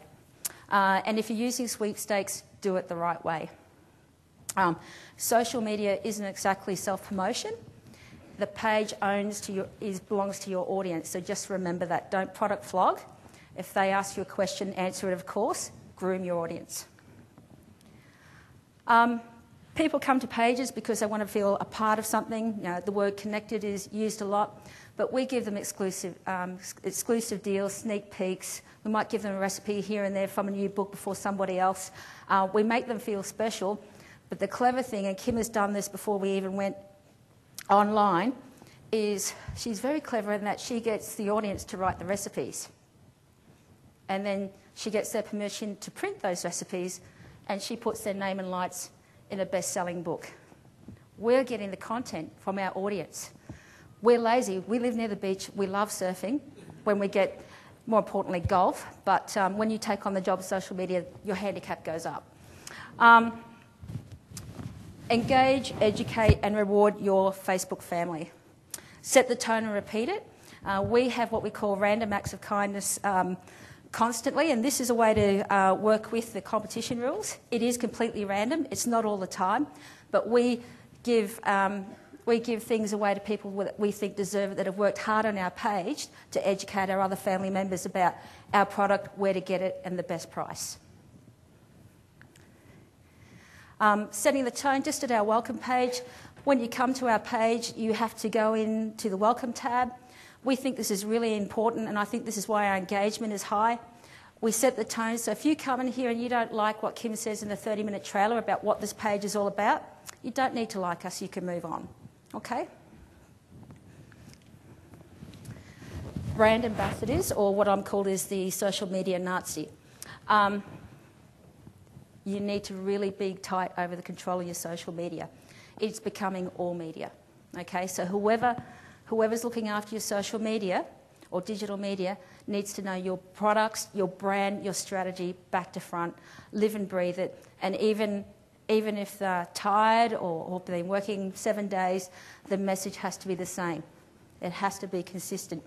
And if you're using sweepstakes, do it the right way. Social media isn't exactly self-promotion. The page belongs to your audience, so just remember that. Don't product flog. If they ask you a question, answer it, of course. Groom your audience. People come to pages because they want to feel a part of something. You know, the word connected is used a lot, but we give them exclusive deals, sneak peeks. We might give them a recipe here and there from a new book before somebody else. We make them feel special, but the clever thing, and Kim has done this before we even went online, is she's very clever in that she gets the audience to write the recipes. And then she gets their permission to print those recipes, and she puts their name and lights in a best-selling book. We're getting the content from our audience. We're lazy. We live near the beach. We love surfing when we get, more importantly, golf. But when you take on the job of social media, your handicap goes up. Engage, educate, and reward your Facebook family. Set the tone and repeat it. We have what we call random acts of kindness constantly, and this is a way to work with the competition rules. It is completely random. It's not all the time, but we give things away to people that we think deserve it, that have worked hard on our page to educate our other family members about our product, where to get it, and the best price. Setting the tone just at our welcome page. When you come to our page, you have to go into the welcome tab. We think this is really important, and I think this is why our engagement is high. We set the tone, so if you come in here and you don't like what Kim says in the 30-minute trailer about what this page is all about, you don't need to like us, you can move on, okay? Brand ambassadors, or what I'm called is the social media Nazi. You need to really be tight over the control of your social media. It's becoming all media, okay? So whoever's looking after your social media or digital media needs to know your products, your brand, your strategy back to front, live and breathe it. And even if they're tired or been working 7 days, the message has to be the same. It has to be consistent.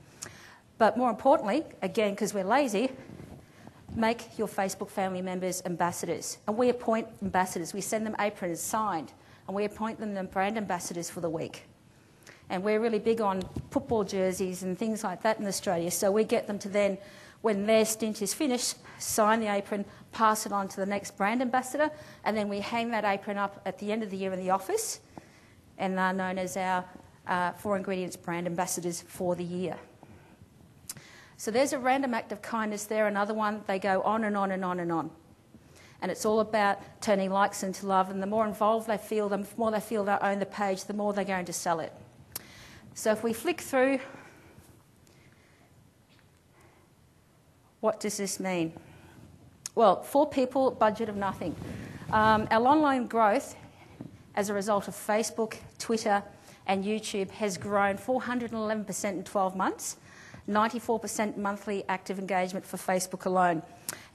But more importantly, again, because we're lazy, make your Facebook family members ambassadors. And we appoint ambassadors. We send them aprons signed, and we appoint them brand ambassadors for the week. And we're really big on football jerseys and things like that in Australia. So we get them to then, when their stint is finished, sign the apron, pass it on to the next brand ambassador, and then we hang that apron up at the end of the year in the office, and they're known as our 4 Ingredients brand ambassadors for the year. So there's a random act of kindness there, another one. They go on and on and on and on. And it's all about turning likes into love, and the more involved they feel, the more they feel they own the page, the more they're going to sell it. So if we flick through, what does this mean? Well, 4 people, budget of nothing. Our online growth as a result of Facebook, Twitter and YouTube has grown 411% in 12 months. 94% monthly active engagement for Facebook alone.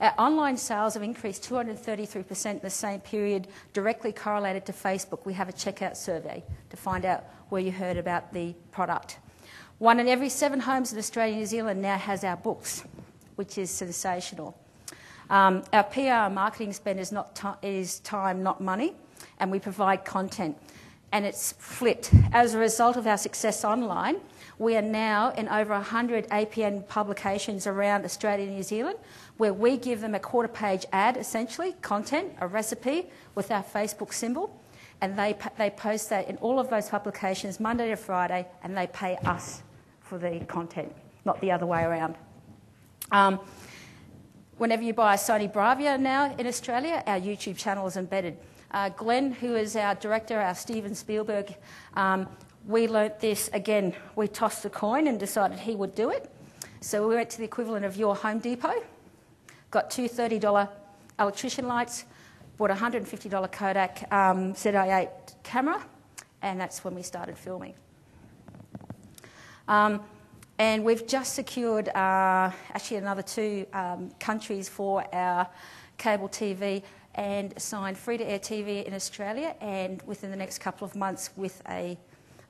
Our online sales have increased 233% in the same period, directly correlated to Facebook. We have a checkout survey to find out where you heard about the product. 1 in every 7 homes in Australia and New Zealand now has our books, which is sensational. Our PR and marketing spend is time, not money, and we provide content. And it's flipped. As a result of our success online, we are now in over 100 APN publications around Australia and New Zealand, where we give them a quarter-page ad, essentially, content, a recipe with our Facebook symbol, and they post that in all of those publications Monday to Friday, and they pay us for the content, not the other way around. Whenever you buy a Sony Bravia now in Australia, our YouTube channel is embedded. Glenn, who is our director, our Steven Spielberg, we learnt this, again, we tossed a coin and decided he would do it. So we went to the equivalent of your Home Depot, got 2 $30 electrician lights, bought a $150 Kodak ZI-8 camera, and that's when we started filming. And we've just secured actually another 2 countries for our cable TV and signed free-to-air TV in Australia, and within the next couple of months with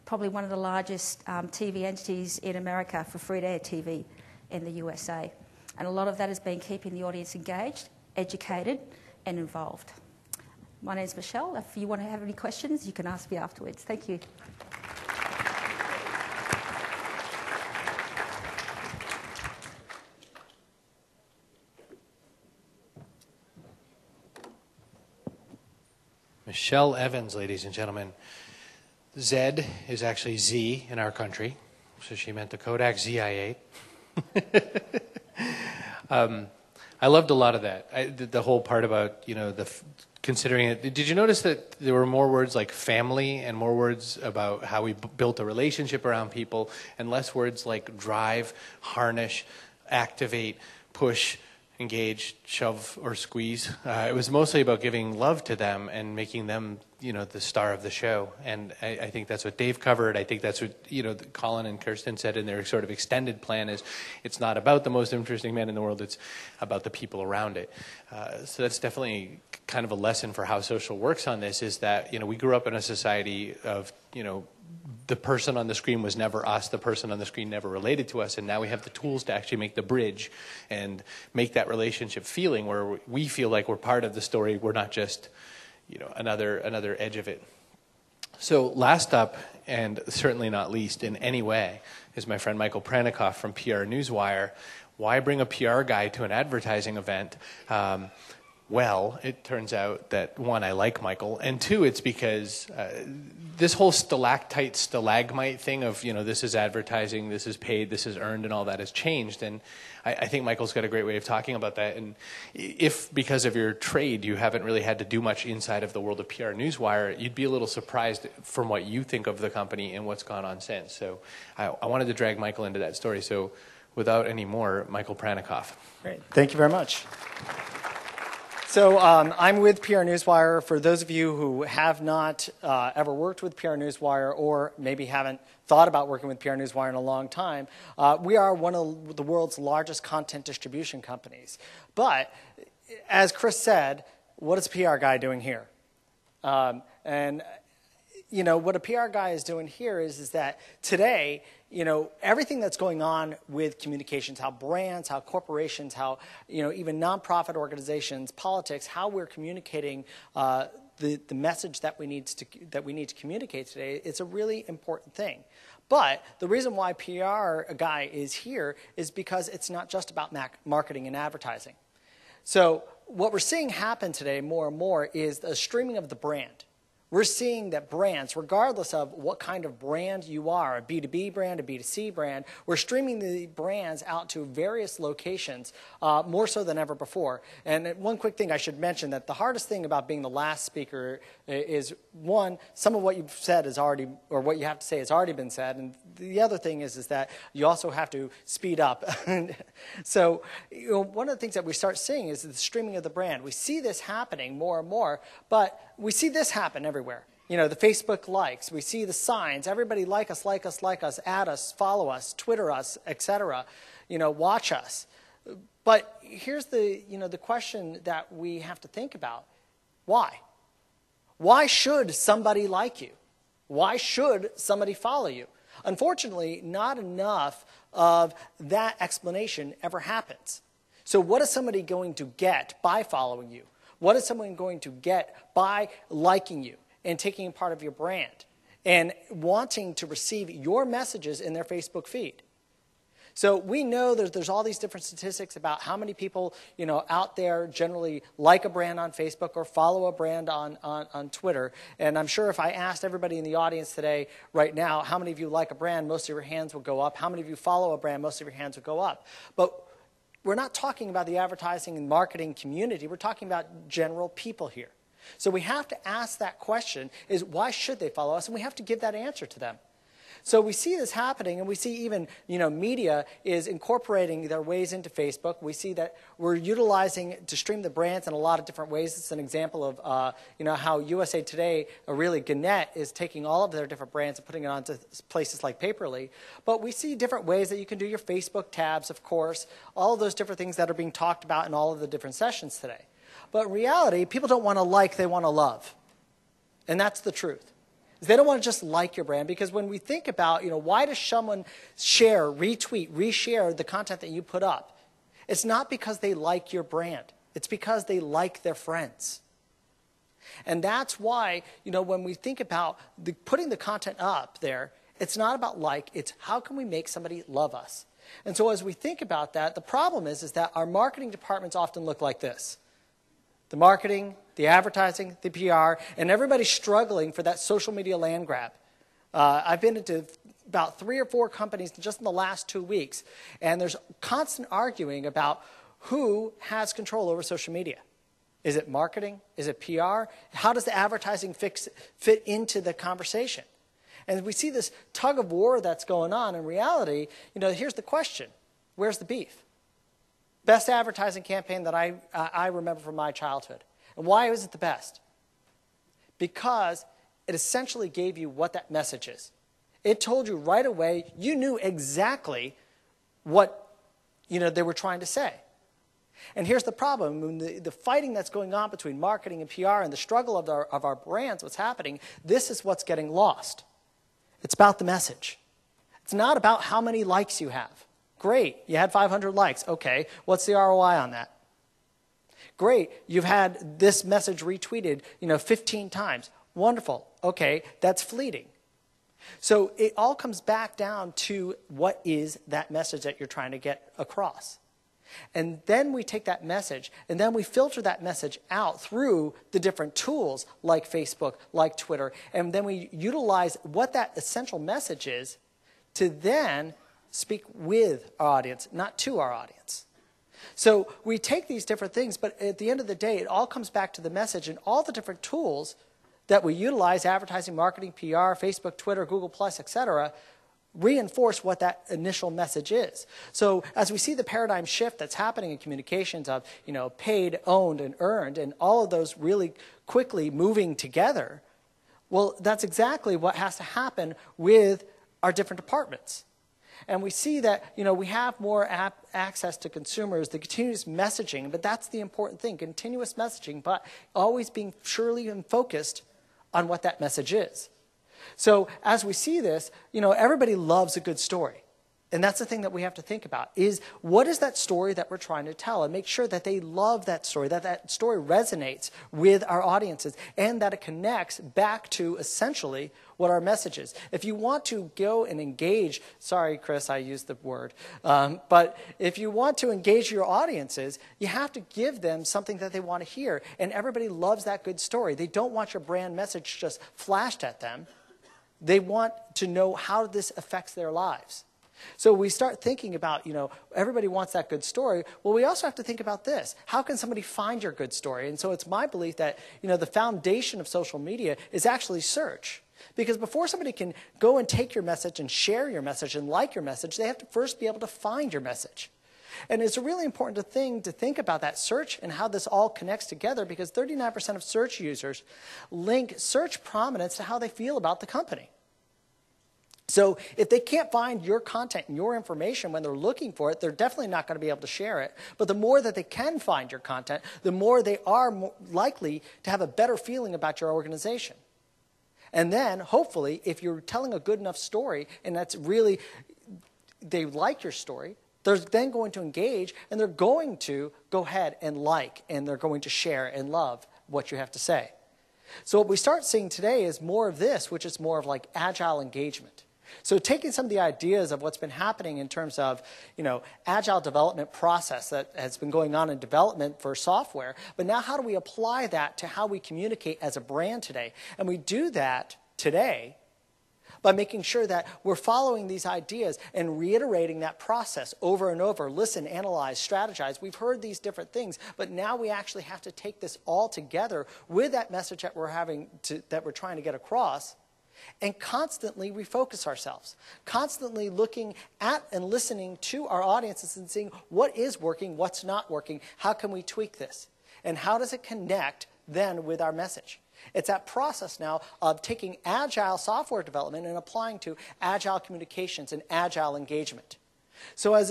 probably one of the largest TV entities in America for free-to-air TV in the USA. And a lot of that has been keeping the audience engaged, educated and involved. My name's Michelle. If you want to have any questions, you can ask me afterwards. Thank you. Michelle Evans, ladies and gentlemen. Z is actually Z in our country, so she meant the Kodak ZI-8. I loved a lot of that. The whole part about, considering it. Did you notice that there were more words like family and more words about how we built a relationship around people, and less words like drive, harness, activate, push, engage, shove, or squeeze? It was mostly about giving love to them and making them, the star of the show. And I think that's what Dave covered. I think that's what, Colin and Kirsten said in their sort of extended plan is it's not about the most interesting man in the world, it's about the people around it. So that's definitely kind of a lesson for how social works on this, is that, we grew up in a society of, the person on the screen was never us, the person on the screen never related to us, and now we have the tools to actually make the bridge and make that relationship feeling where we feel like we're part of the story, we're not just, another edge of it. So last up, and certainly not least in any way, is my friend Michael Pranikoff from PR Newswire. Why bring a PR guy to an advertising event? Well, it turns out that, 1, I like Michael, and 2, it's because this whole stalactite, stalagmite thing of, this is advertising, this is paid, this is earned, and all that has changed. And I think Michael's got a great way of talking about that. And if, because of your trade, you haven't really had to do much inside of the world of PR Newswire, you'd be a little surprised from what you think of the company and what's gone on since. So I wanted to drag Michael into that story. So without any more, Michael Pranikoff. Great. Thank you very much. So I'm with PR Newswire. For those of you who have not ever worked with PR Newswire, or maybe haven't thought about working with PR Newswire in a long time, we are one of the world's largest content distribution companies. But as Chris said, what is a PR guy doing here? What a PR guy is doing here is that today, everything that's going on with communications, how brands, how corporations, how, even nonprofit organizations, politics, how we're communicating the message that we need to communicate today, it's a really important thing. But the reason why PR guy is here is because it's not just about marketing and advertising. So what we're seeing happen today more and more is the streaming of the brand. We're seeing that brands, regardless of what kind of brand you are, a B2B brand, a B2C brand, we're streaming the brands out to various locations more so than ever before. And one quick thing I should mention, that the hardest thing about being the last speaker is, 1, some of what you've said is already, or what you have to say has already been said. And the other thing is that you also have to speed up. So one of the things that we start seeing is the streaming of the brand. We see this happening more and more, but we see this happen everywhere. the Facebook likes. We see the signs. Everybody like us, add us, follow us, Twitter us, etc. Watch us. But here's the question that we have to think about. Why? Why should somebody like you? Why should somebody follow you? Unfortunately, not enough of that explanation ever happens. So what is somebody going to get by following you? What is someone going to get by liking you and taking part of your brand and wanting to receive your messages in their Facebook feed? So we know there's all these different statistics about how many people out there generally like a brand on Facebook or follow a brand on Twitter. And I'm sure if I asked everybody in the audience today, right now, how many of you like a brand, most of your hands will go up. How many of you follow a brand, most of your hands will go up. But we're not talking about the advertising and marketing community. We're talking about general people here. So we have to ask that question, is why should they follow us? And we have to give that answer to them. So we see this happening, and we see even, media is incorporating their ways into Facebook. We see that we're utilizing to stream the brands in a lot of different ways. It's an example of, how USA Today, or really Gannett, is taking all of their different brands and putting it onto places like Paperly. But we see different ways that you can do your Facebook tabs, of course, all of those different things that are being talked about in all of the different sessions today. But in reality, people don't want to like, they want to love. And that's the truth. They don't want to just like your brand, because when we think about, why does someone share, retweet, reshare the content that you put up? It's not because they like your brand. It's because they like their friends. And that's why, when we think about putting the content up there, it's not about like, it's how can we make somebody love us? And so as we think about that, the problem is that our marketing departments often look like this. The marketing, the advertising, the PR, and everybody's struggling for that social media land grab. I've been into about 3 or 4 companies just in the last 2 weeks, and there's constant arguing about who has control over social media. Is it marketing? Is it PR? How does the advertising fit into the conversation? And we see this tug of war that's going on. In reality, here's the question. Where's the beef? Best advertising campaign that I remember from my childhood. And why was it the best? Because it essentially gave you what that message is. It told you right away, you knew exactly what they were trying to say. And here's the problem. The fighting that's going on between marketing and PR and the struggle of our brands, what's happening, this is what's getting lost. It's about the message. It's not about how many likes you have. Great, you had 500 likes. Okay, what's the ROI on that? Great, you've had this message retweeted 15 times. Wonderful. Okay, that's fleeting. So it all comes back down to what is that message that you're trying to get across. And then we take that message, and then we filter that message out through the different tools like Facebook, like Twitter, and then we utilize what that essential message is to then speak with our audience, not to our audience. So we take these different things, but at the end of the day, it all comes back to the message, and all the different tools that we utilize, advertising, marketing, PR, Facebook, Twitter, Google+, etc., reinforce what that initial message is. So as we see the paradigm shift that's happening in communications of, paid, owned, and earned, and all of those really quickly moving together, well, that's exactly what has to happen with our different departments. And we see that, we have more access to consumers, the continuous messaging, but that's the important thing, continuous messaging, but always being surely and focused on what that message is. So as we see this, everybody loves a good story. And that's the thing that we have to think about, is what is that story that we're trying to tell, and make sure that they love that story, that that story resonates with our audiences, and that it connects back to essentially what our message is. If you want to go and engage, sorry, Chris, I used the word, but if you want to engage your audiences, you have to give them something that they want to hear. And everybody loves that good story. They don't want your brand message just flashed at them. They want to know how this affects their lives. So we start thinking about, everybody wants that good story. Well, we also have to think about this. How can somebody find your good story? And so it's my belief that, the foundation of social media is actually search. Because before somebody can go and take your message and share your message and like your message, they have to first be able to find your message. And it's a really important thing to think about that search and how this all connects together, because 39% of search users link search prominence to how they feel about the company. So if they can't find your content and your information when they're looking for it, they're definitely not going to be able to share it. But the more that they can find your content, the more they are more likely to have a better feeling about your organization. And then, hopefully, if you're telling a good enough story and that's really, they like your story, they're then going to engage and they're going to go ahead and like, and they're going to share and love what you have to say. So what we start seeing today is more of this, which is more of like agile engagement. So taking some of the ideas of what's been happening in terms of, agile development process that has been going on in development for software, but now how do we apply that to how we communicate as a brand today? And we do that today by making sure that we're following these ideas and reiterating that process over and over. Listen, analyze, strategize. We've heard these different things, but now we actually have to take this all together with that message that we're trying to get across, and constantly refocus ourselves, constantly looking at and listening to our audiences and seeing what is working, what's not working, how can we tweak this, and how does it connect then with our message. It's that process now of taking agile software development and applying to agile communications and agile engagement. So I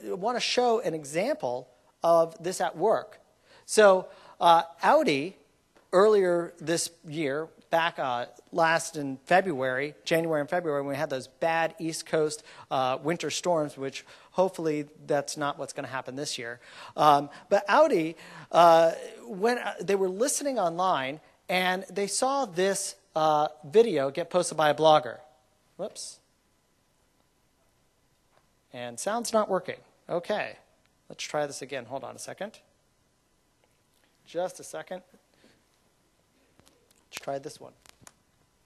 want to show an example of this at work. So Audi, earlier this year, back last in February, January and February, when we had those bad East Coast winter storms, which hopefully that's not what's going to happen this year. But Audi, when they were listening online, and they saw this video get posted by a blogger. Whoops. And sound's not working. Okay. Let's try this again. Hold on a second. Just a second. Let's try this one.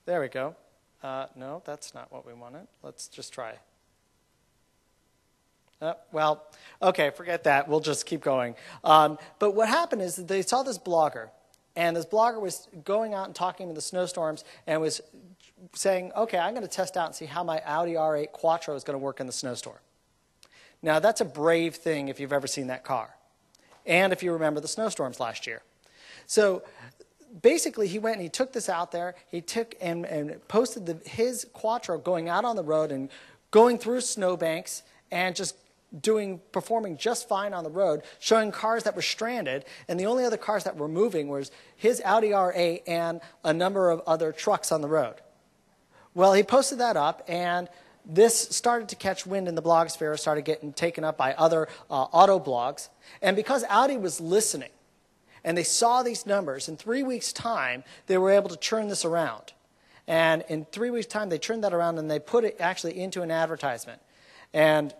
There we go. No, that's not what we wanted. Let's just try. Well, okay, forget that. We'll just keep going. But what happened is that they saw this blogger. And this blogger was going out and talking in the snowstorms and was saying, okay, I'm going to test out and see how my Audi R8 Quattro is going to work in the snowstorm. Now, that's a brave thing if you've ever seen that car. And if you remember the snowstorms last year. So basically, he went and he took this out there. He took and posted his Quattro going out on the road and going through snowbanks and just performing just fine on the road, showing cars that were stranded, and the only other cars that were moving was his Audi R8 and a number of other trucks on the road. Well, he posted that up, and this started to catch wind in the blogosphere, started getting taken up by other auto blogs, and because Audi was listening, and they saw these numbers, in 3 weeks' time, they were able to turn this around. And in 3 weeks' time, they turned that around, and they put it actually into an advertisement. And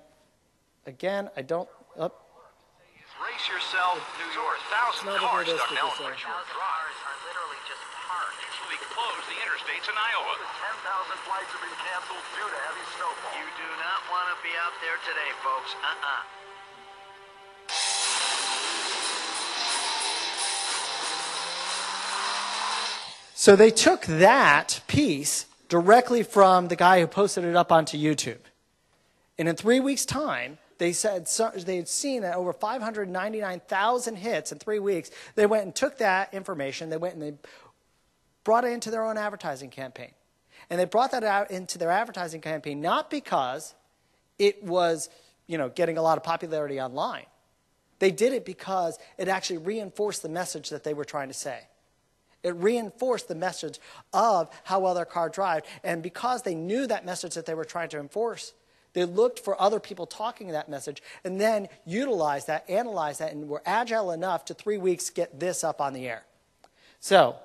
again, I don't. Brace yourself, New York. Thousands of cars stuck now on cars are literally just parked. Usually close the interstates in Iowa. 10,000 flights have been canceled due to heavy snowfall. You do not want to be out there today, folks. So they took that piece directly from the guy who posted it up onto YouTube. And in 3 weeks' time, they said they had seen over 599,000 hits in 3 weeks. They went and took that information. They went and they brought it into their own advertising campaign. And they brought that out into their advertising campaign not because it was, getting a lot of popularity online. They did it because it actually reinforced the message that they were trying to say. It reinforced the message of how well their car drives. And because they knew that message that they were trying to enforce, they looked for other people talking that message and then utilized that, analyzed that, and were agile enough to 3 weeks get this up on the air. So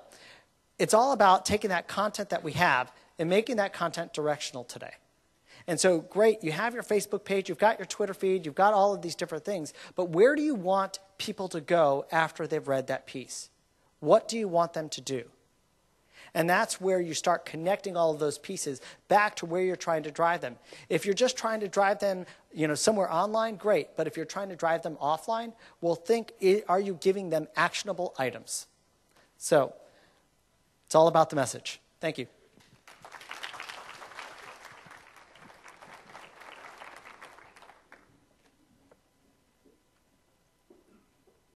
it's all about taking that content that we have and making that content directional today. And so, great, you have your Facebook page, you've got your Twitter feed, you've got all of these different things, but where do you want people to go after they've read that piece? What do you want them to do? And that's where you start connecting all of those pieces back to where you're trying to drive them. If you're just trying to drive them, somewhere online, great. But if you're trying to drive them offline, well, think, are you giving them actionable items? So it's all about the message. Thank you.